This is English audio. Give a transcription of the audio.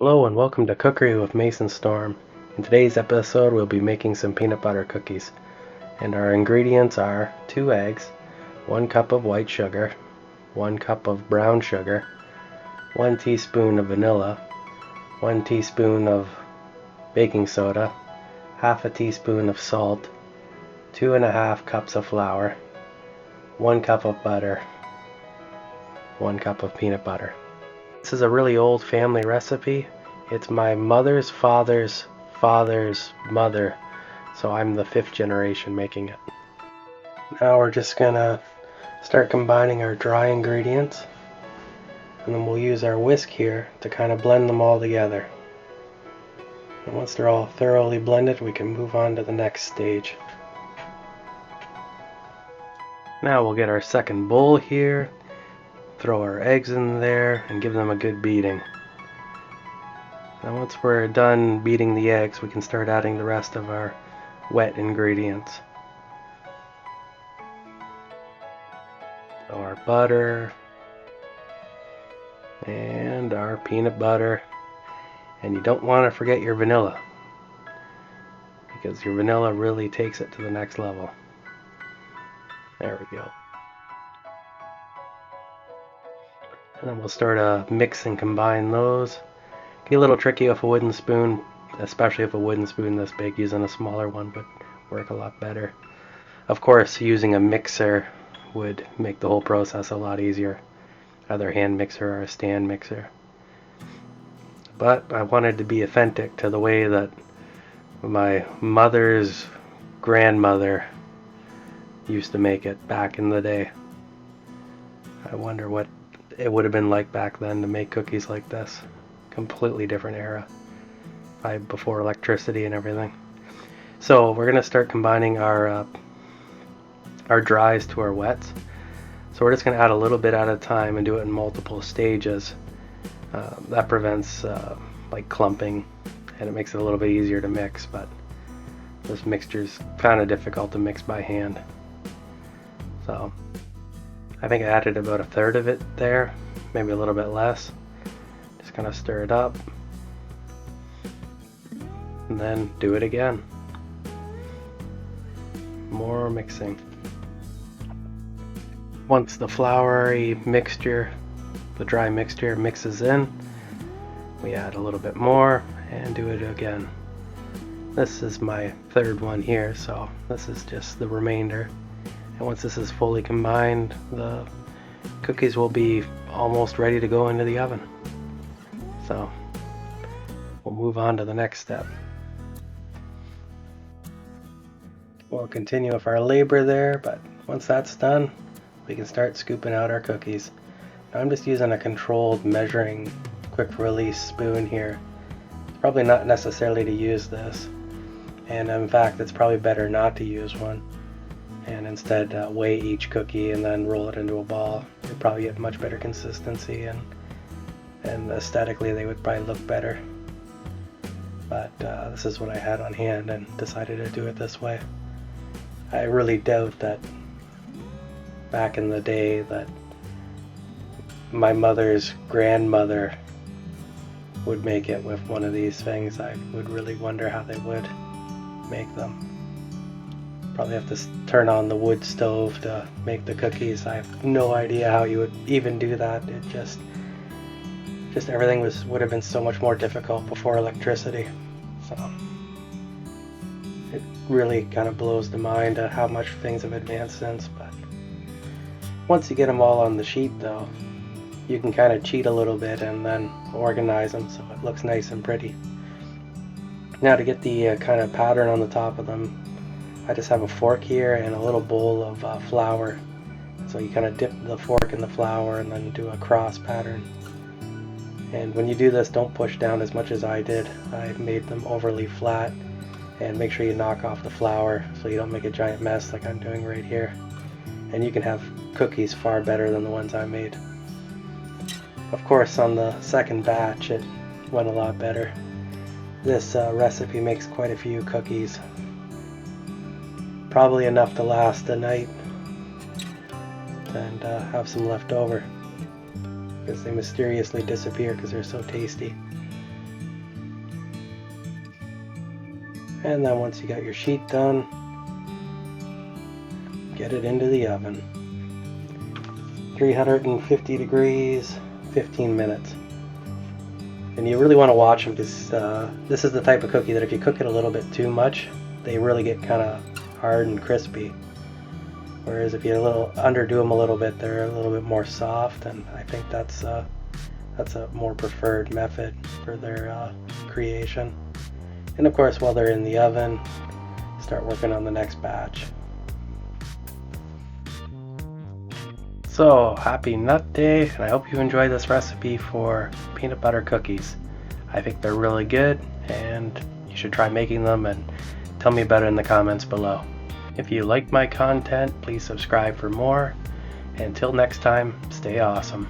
Hello and welcome to Cookery with Mason Storm. In today's episode we'll be making some peanut butter cookies. And our ingredients are 2 eggs, 1 cup of white sugar, 1 cup of brown sugar, 1 teaspoon of vanilla, 1 teaspoon of baking soda, half a teaspoon of salt, 2.5 cups of flour, 1 cup of butter, 1 cup of peanut butter. This is a really old family recipe. It's my mother's father's father's mother, so I'm the 5th generation making it. Now we're just gonna start combining our dry ingredients, and then we'll use our whisk here to kind of blend them all together. And once they're all thoroughly blended, we can move on to the next stage. Now we'll get our second bowl here, throw our eggs in there, and give them a good beating. Now once we're done beating the eggs, we can start adding the rest of our wet ingredients. So our butter, and our peanut butter, and you don't want to forget your vanilla, because your vanilla really takes it to the next level. There we go. And then we'll start to mix and combine those. It can be a little tricky with a wooden spoon, especially if a wooden spoon this big. Using a smaller one would work a lot better. Of course, using a mixer would make the whole process a lot easier, either a hand mixer or a stand mixer. But I wanted to be authentic to the way that my mother's grandmother used to make it back in the day. I wonder what it would have been like back then to make cookies like this. Completely different era, before electricity and everything. So we're gonna start combining our dries to our wets. So we're just gonna add a little bit at a time and do it in multiple stages. That prevents like clumping, and it makes it a little bit easier to mix. But this mixture is kind of difficult to mix by hand. So I think I added about 1/3 of it there, maybe a little bit less. Just kind of stir it up, and then do it again. More mixing. Once the floury mixture, the dry mixture mixes in, we add a little bit more and do it again. This is my 3rd one here, so this is just the remainder. And once this is fully combined, the cookies will be almost ready to go into the oven. So we'll move on to the next step. We'll continue with our labor there, but once that's done, we can start scooping out our cookies. Now I'm just using a controlled measuring quick release spoon here. It's probably not necessarily to use this, and in fact it's probably better not to use one, and instead weigh each cookie and then roll it into a ball. You'd probably get much better consistency, and aesthetically they would probably look better. But this is what I had on hand and decided to do it this way. I really doubt that back in the day that my mother's grandmother would make it with one of these things. I would really wonder how they would make them. Probably have to turn on the wood stove to make the cookies. I have no idea how you would even do that. It just everything would have been so much more difficult before electricity. So it really kind of blows the mind at how much things have advanced since. But once you get them all on the sheet though, you can kind of cheat a little bit and then organize them so it looks nice and pretty. Now to get the kind of pattern on the top of them, I just have a fork here and a little bowl of flour. So you kind of dip the fork in the flour and then do a cross pattern. And when you do this, don't push down as much as I did. I made them overly flat, and make sure you knock off the flour so you don't make a giant mess like I'm doing right here. And you can have cookies far better than the ones I made. Of course, on the second batch it went a lot better. This recipe makes quite a few cookies, probably enough to last a night, and have some left over, because they mysteriously disappear because they're so tasty. And then once you got your sheet done, get it into the oven. 350 degrees, 15 minutes. And you really want to watch them because this is the type of cookie that if you cook it a little bit too much, they really get kind of hard and crispy. Whereas if you underdo them a little bit, they're a little bit more soft, and I think that's a more preferred method for their creation. And of course, while they're in the oven, start working on the next batch. So, happy Nut Day, and I hope you enjoyed this recipe for peanut butter cookies. I think they're really good, and you should try making them and tell me about it in the comments below. If you like my content, please subscribe for more. And until next time, stay awesome.